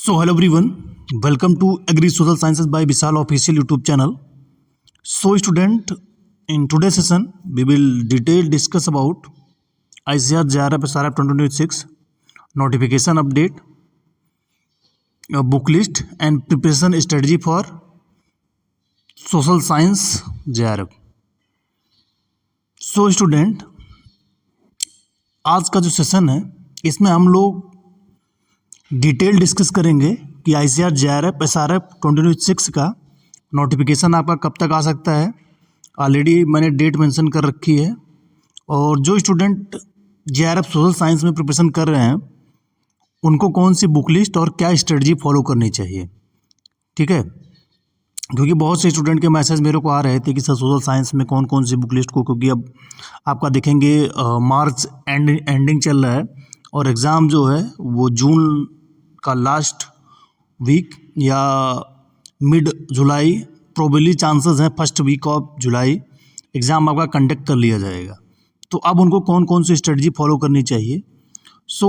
So hello everyone, welcome to Agri Social Sciences by Vishal official YouTube channel. So student, in today's session we will detail discuss about ICAR JRF SRF 2026 notification update, book list and preparation strategy for social science JRF. So student, आज का जो session है इसमें हम लोग detail discuss करेंगे कि ICAR JRF SRF 2026 का नोटिफिकेशन आपका कब तक आ सकता है। ऑलरेडी मैंने डेट मेंशन कर रखी है और जो स्टूडेंट JRF सोशल साइंस में प्रिपरेशन कर रहे हैं उनको कौन सी बुक लिस्ट और क्या स्ट्रेटजी फॉलो करनी चाहिए, ठीक है। क्योंकि बहुत से स्टूडेंट के मैसेज मेरे को आ रहे थे कि सर सोशल साइंस में कौन कौन सी बुक लिस्ट को, क्योंकि अब आपका देखेंगे मार्च एंडिंग चल रहा है और एग्ज़ाम जो है वो जून का लास्ट वीक या मिड जुलाई, प्रोबेबली चांसेस हैं first week of July exam आपका कंडक्ट कर लिया जाएगा। तो अब उनको कौन कौन सी स्ट्रेटजी फॉलो करनी चाहिए। सो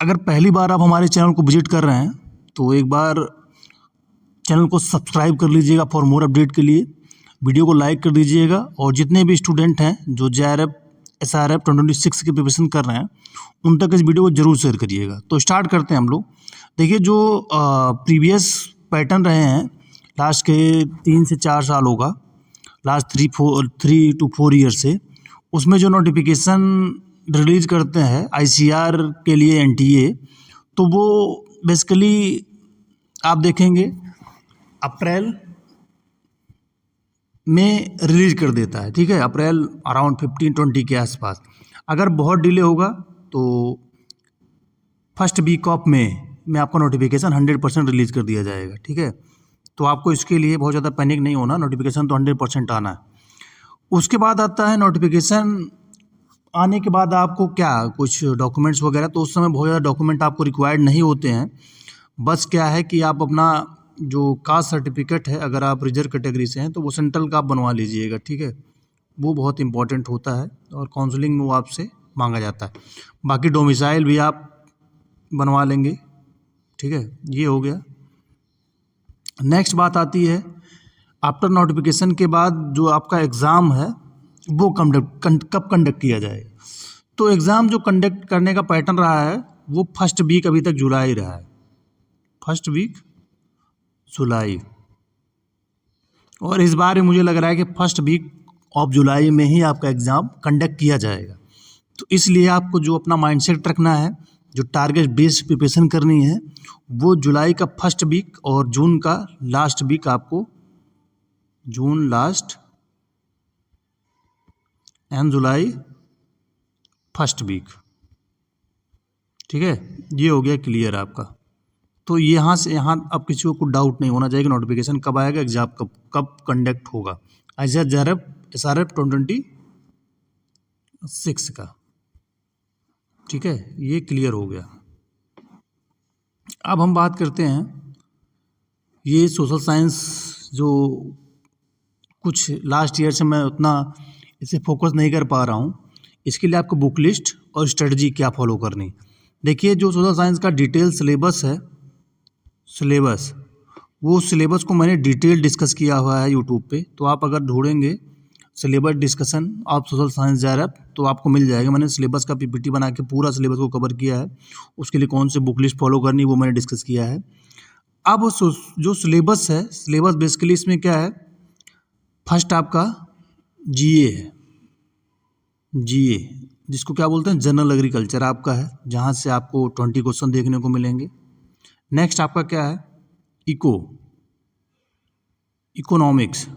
अगर पहली बार आप हमारे चैनल को विजिट कर रहे हैं तो एक बार चैनल को सब्सक्राइब कर लीजिएगा फॉर मोर अपडेट के लिए, वीडियो को लाइक कर दीजिएगा और जितने भी स्टूडेंट हैं जो JRF SRF 2026 की प्रिपरेशन कर रहे हैं उन तक इस वीडियो को जरूर शेयर करिएगा। तो स्टार्ट करते हैं हम लोग। देखिए जो प्रीवियस पैटर्न रहे हैं लास्ट के 3 से 4 साल होगा, लास्ट 3 to 4 ईयर से, उसमें जो नोटिफिकेशन रिलीज करते हैं ICAR के लिए NTA, तो वो बेसिकली आप देखेंगे अप्रैल में रिलीज कर देता है, ठीक है। अप्रैल अराउंड 15-20 के आसपास। अगर बहुत डिले होगा तो फर्स्ट वीक ऑफ में आपका नोटिफिकेशन 100% रिलीज कर दिया जाएगा, ठीक है। तो आपको इसके लिए बहुत ज़्यादा पैनिक नहीं होना, नोटिफिकेशन तो 100% आना है। उसके बाद आता है नोटिफिकेशन आने के बाद आपको क्या कुछ डॉक्यूमेंट्स वगैरह, तो उस समय बहुत ज़्यादा डॉक्यूमेंट आपको रिक्वायर्ड नहीं होते हैं। बस क्या है कि आप अपना जो कास्ट सर्टिफिकेट है, अगर आप रिजर्व कैटेगरी से हैं तो वो सेंट्रल का आप बनवा लीजिएगा, ठीक है। वो बहुत इंपॉर्टेंट होता है और काउंसलिंग में वो आपसे मांगा जाता है। बाकी डोमिसाइल भी आप बनवा लेंगे, ठीक है। ये हो गया। नेक्स्ट बात आती है आफ्टर नोटिफिकेशन के बाद जो आपका एग्ज़ाम है वो कब कंडक्ट किया जाएगा। तो एग्ज़ाम जो कंडक्ट करने का पैटर्न रहा है वो फर्स्ट वीक अभी तक जुलाई रहा है, फर्स्ट वीक जुलाई, और इस बार मुझे लग रहा है कि फर्स्ट वीक ऑफ जुलाई में ही आपका एग्ज़ाम कंडक्ट किया जाएगा। तो इसलिए आपको जो अपना माइंडसेट रखना है, जो टारगेट बेस्ड प्रिपरेशन करनी है, वो जुलाई का फर्स्ट वीक और जून का लास्ट वीक, आपको June last and July first week, ठीक है। ये हो गया क्लियर आपका। तो यहाँ से यहाँ अब किसी को कुछ डाउट नहीं होना चाहिए कि नोटिफिकेशन कब आएगा, एग्जाम कब कंडक्ट होगा ICAR JRF SRF 2026 का, ठीक है। ये क्लियर हो गया। अब हम बात करते हैं ये सोशल साइंस जो कुछ लास्ट ईयर से मैं उतना इसे फोकस नहीं कर पा रहा हूँ, इसके लिए आपको बुक लिस्ट और स्ट्रेटजी क्या फॉलो करनी। देखिए जो सोशल साइंस का डिटेल सिलेबस है, वो सिलेबस को मैंने डिटेल डिस्कस किया हुआ है यूट्यूब पे। तो आप अगर ढूंढेंगे syllabus discussion of social science JRF तो आपको मिल जाएगा। मैंने सिलेबस का PPT बना के पूरा सिलेबस को कवर किया है, उसके लिए कौन से बुक लिस्ट फॉलो करनी वो मैंने डिस्कस किया है। अब जो सिलेबस है, सिलेबस बेसिकली इसमें क्या है, फर्स्ट आपका GA है, GA जिसको क्या बोलते हैं जनरल एग्रीकल्चर आपका है, जहाँ से आपको 20 क्वेश्चन देखने को मिलेंगे। नेक्स्ट आपका क्या है इकोनॉमिक्स,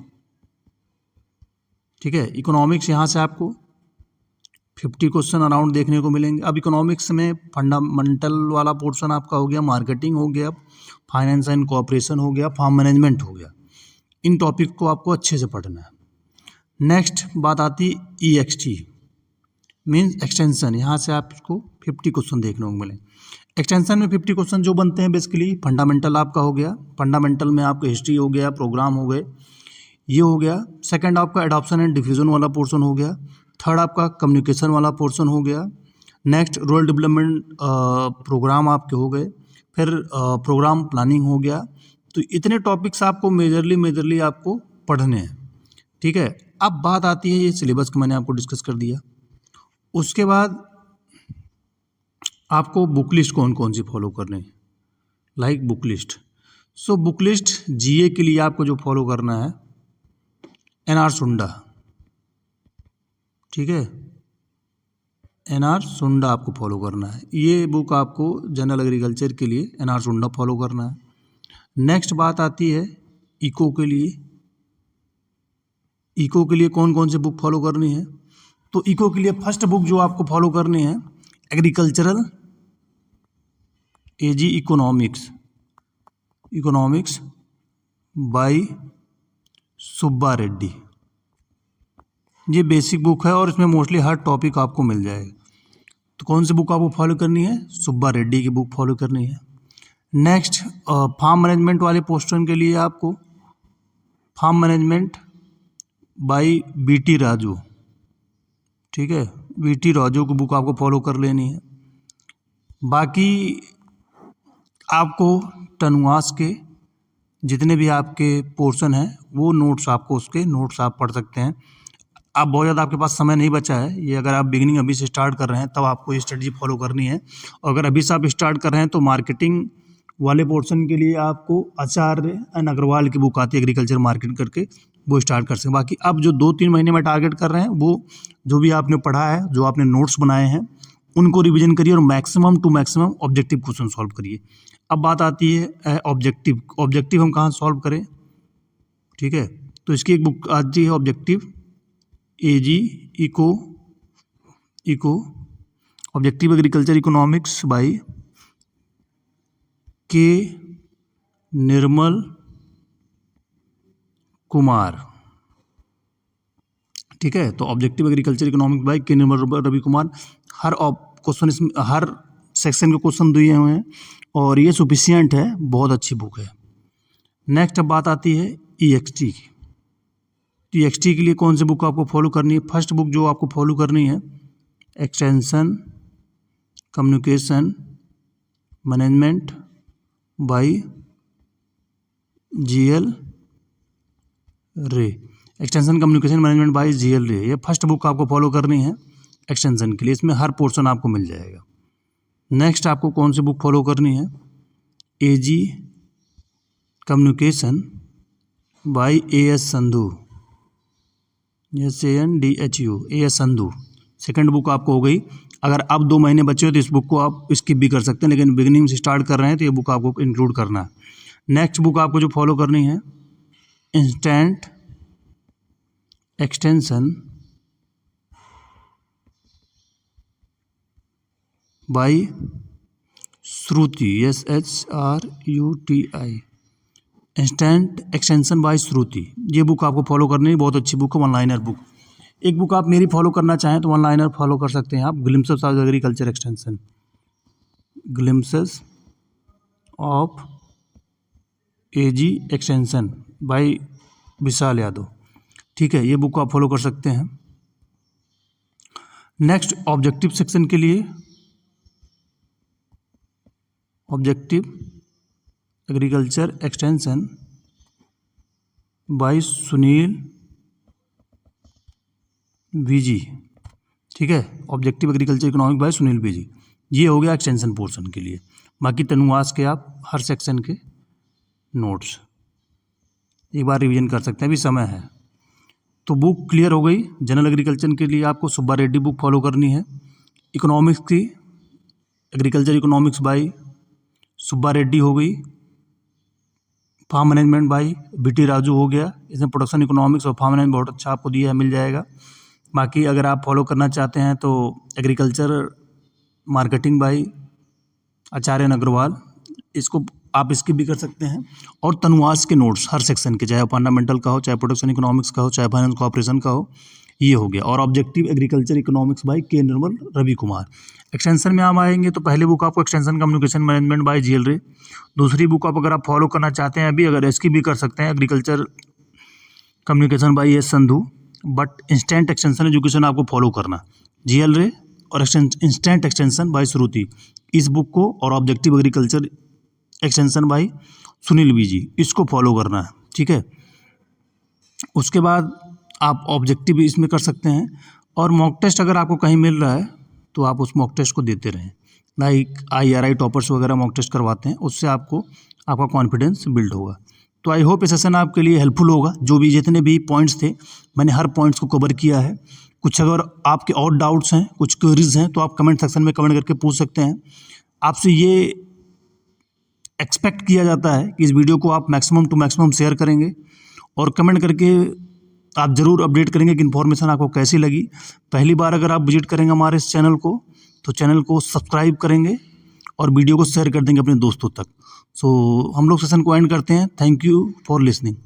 ठीक है। इकोनॉमिक्स यहाँ से आपको 50 क्वेश्चन अराउंड देखने को मिलेंगे। अब इकोनॉमिक्स में फंडामेंटल वाला पोर्शन आपका हो गया, मार्केटिंग हो गया, फाइनेंस एंड कोऑपरेशन हो गया, फार्म मैनेजमेंट हो गया। इन टॉपिक को आपको अच्छे से पढ़ना है। नेक्स्ट बात आती EXT मीन्स एक्सटेंशन, यहाँ से आपको 50 क्वेश्चन देखने को मिलेंगे। एक्सटेंशन में 50 क्वेश्चन जो बनते हैं बेसिकली फंडामेंटल आपका हो गया, फंडामेंटल में आपका हिस्ट्री हो गया, प्रोग्राम हो गए, ये हो गया। सेकंड आपका एडॉप्शन एंड डिफ्यूजन वाला पोर्शन हो गया। थर्ड आपका कम्युनिकेशन वाला पोर्शन हो गया। नेक्स्ट रूरल डेवलपमेंट प्रोग्राम आपके हो गए। फिर प्रोग्राम प्लानिंग हो गया। तो इतने टॉपिक्स आपको मेजरली आपको पढ़ने हैं, ठीक है। अब बात आती है ये सिलेबस को मैंने आपको डिस्कस कर दिया। उसके बाद आपको बुक लिस्ट कौन कौन सी फॉलो करनी है, like book list. So book list GA के लिए आपको जो फॉलो करना है एनआर सुंडा, ठीक है, एनआर सुंडा आपको फॉलो करना है। ये बुक आपको जनरल एग्रीकल्चर के लिए एनआर सुंडा फॉलो करना है। नेक्स्ट बात आती है इको के लिए। इको के लिए कौन कौन सी बुक फॉलो करनी है, तो इको के लिए फर्स्ट बुक जो आपको फॉलो करनी है agricultural AG economics by Subba Reddy. ये बेसिक बुक है और इसमें मोस्टली हर टॉपिक आपको मिल जाएगा। तो कौन सी बुक आपको फॉलो करनी है, सुब्बा रेड्डी की बुक फॉलो करनी है। नेक्स्ट फार्म मैनेजमेंट वाले पोर्शन के लिए आपको farm management by BT Raju, ठीक है, बीटी राजू की बुक आपको फॉलो कर लेनी है। बाकी आपको टनवास के जितने भी आपके पोर्शन हैं वो नोट्स आपको उसके नोट्स आप पढ़ सकते हैं। आप बहुत ज़्यादा आपके पास समय नहीं बचा है, ये अगर आप बिगिनिंग अभी से स्टार्ट कर रहे हैं तब आपको ये स्ट्रेटजी फॉलो करनी है। और अगर अभी से आप स्टार्ट कर रहे हैं तो मार्केटिंग वाले पोर्शन के लिए आपको आचार्य एन अग्रवाल की बुक आती है एग्रीकल्चर मार्केट करके, वो स्टार्ट कर सकें। बाकी अब जो 2-3 महीने में टारगेट कर रहे हैं वो जो भी आपने पढ़ा है, जो आपने नोट्स बनाए हैं उनको रिवीजन करिए और maximum to maximum objective question solve करिए। अब बात आती है ऑब्जेक्टिव हम कहाँ सॉल्व करें, ठीक है। तो इसकी एक बुक आती है objective AG eco objective agriculture economics by K Nirmal Kumar, ठीक है। तो objective agriculture economics by K Nirmal Ravi Kumar. Her question इसमें हर सेक्शन के क्वेश्चन दिए हुए हैं और ये सफिशिएंट है, बहुत अच्छी बुक है। नेक्स्ट अब बात आती है ईएक्सटी की। ईएक्सटी के लिए कौन सी बुक आपको फॉलो करनी है, फर्स्ट बुक जो आपको फॉलो करनी है extension communication management by GL Ray. Extension communication management by GL Ray, ये फर्स्ट बुक आपको फॉलो करनी है एक्सटेंशन के लिए, इसमें हर पोर्शन आपको मिल जाएगा। नेक्स्ट आपको कौन सी बुक फॉलो करनी है AG communication by AS Sandhu, SANDHU AS Sandhu. Second book आपको हो गई। अगर आप 2 महीने बचे हो तो इस बुक को आप स्किप भी कर सकते हैं, लेकिन बिगिनिंग से स्टार्ट कर रहे हैं तो ये बुक आपको इंक्लूड करना है। नेक्स्ट बुक आपको जो फॉलो करनी है इंस्टेंट एक्सटेंशन बाय श्रुति, SHRUTI इंस्टेंट एक्सटेंशन बाय श्रुति। ये बुक आपको फॉलो करनी है, बहुत अच्छी बुक है, 1 लाइनर बुक। एक बुक आप मेरी फॉलो करना चाहें तो 1 लाइनर फॉलो कर सकते हैं आप, glimpses of agriculture extension, glimpses of AG extension by Vishal Yadav, ठीक है। ये बुक आप फॉलो कर सकते हैं। नेक्स्ट ऑब्जेक्टिव सेक्शन के लिए objective agriculture extension by Sunil BG, ठीक है। Objective agriculture economic by Sunil BG, ये हो गया एक्सटेंशन पोर्शन के लिए। बाकी तनुवास के आप हर सेक्शन के नोट्स एक बार रिवीजन कर सकते हैं, अभी समय है। तो बुक क्लियर हो गई। जनरल एग्रीकल्चर के लिए आपको सुब्बा रेड्डी बुक फॉलो करनी है। इकोनॉमिक्स की agriculture economics by Subba Reddy हो गई। Farm management by BT Raju हो गया। इसमें प्रोडक्शन इकोनॉमिक्स और फार्म मैनेजमेंट बहुत अच्छा आपको दिया है, मिल जाएगा। बाकी अगर आप फॉलो करना चाहते हैं तो एग्रीकल्चर मार्केटिंग बाय आचार्य अग्रवाल, इसको आप स्किप भी कर सकते हैं। और तनुवास के नोट्स हर सेक्शन के, चाहे फंडामेंटल का हो, चाहे प्रोडक्शन इकोनॉमिक्स का हो, चाहे फाइनेंस कॉर्पोरेशन का हो, ये हो गया। और objective agriculture economics by K Nirmal Ravi Kumar. Extension में हम आएंगे तो पहले बुक आपको extension communication management by GL रे। दूसरी बुक आप अगर आप फॉलो करना चाहते हैं अभी, अगर स्किप भी कर सकते हैं, agriculture communication by S Sandhu. But instant extension education आपको फॉलो करना, जीएल रे और इंस्टेंट एक्सटेंशन बाय श्रुति, इस बुक को और objective agriculture extension by Sunil BG, इसको फॉलो करना है, ठीक है। उसके बाद आप ऑब्जेक्टिव भी इसमें कर सकते हैं, और मॉक टेस्ट अगर आपको कहीं मिल रहा है तो आप उस मॉक टेस्ट को देते रहें। लाइक IRI टॉपर्स वगैरह मॉक टेस्ट करवाते हैं, उससे आपका कॉन्फिडेंस बिल्ड होगा। तो आई होप ये सेशन आपके लिए हेल्पफुल होगा। जो भी जितने भी पॉइंट्स थे मैंने हर पॉइंट्स को कवर किया है। कुछ अगर आपके और डाउट्स हैं, कुछ क्वेरीज हैं, तो आप कमेंट सेक्शन में कमेंट करके पूछ सकते हैं। आपसे ये एक्सपेक्ट किया जाता है कि इस वीडियो को आप मैक्सिमम टू मैक्सिमम शेयर करेंगे और कमेंट करके आप ज़रूर अपडेट करेंगे कि इन्फॉर्मेशन आपको कैसी लगी। पहली बार अगर आप विजिट करेंगे हमारे इस चैनल को, तो चैनल को सब्सक्राइब करेंगे और वीडियो को शेयर कर देंगे अपने दोस्तों तक। सो हम लोग सेशन को एंड करते हैं। Thank you for listening.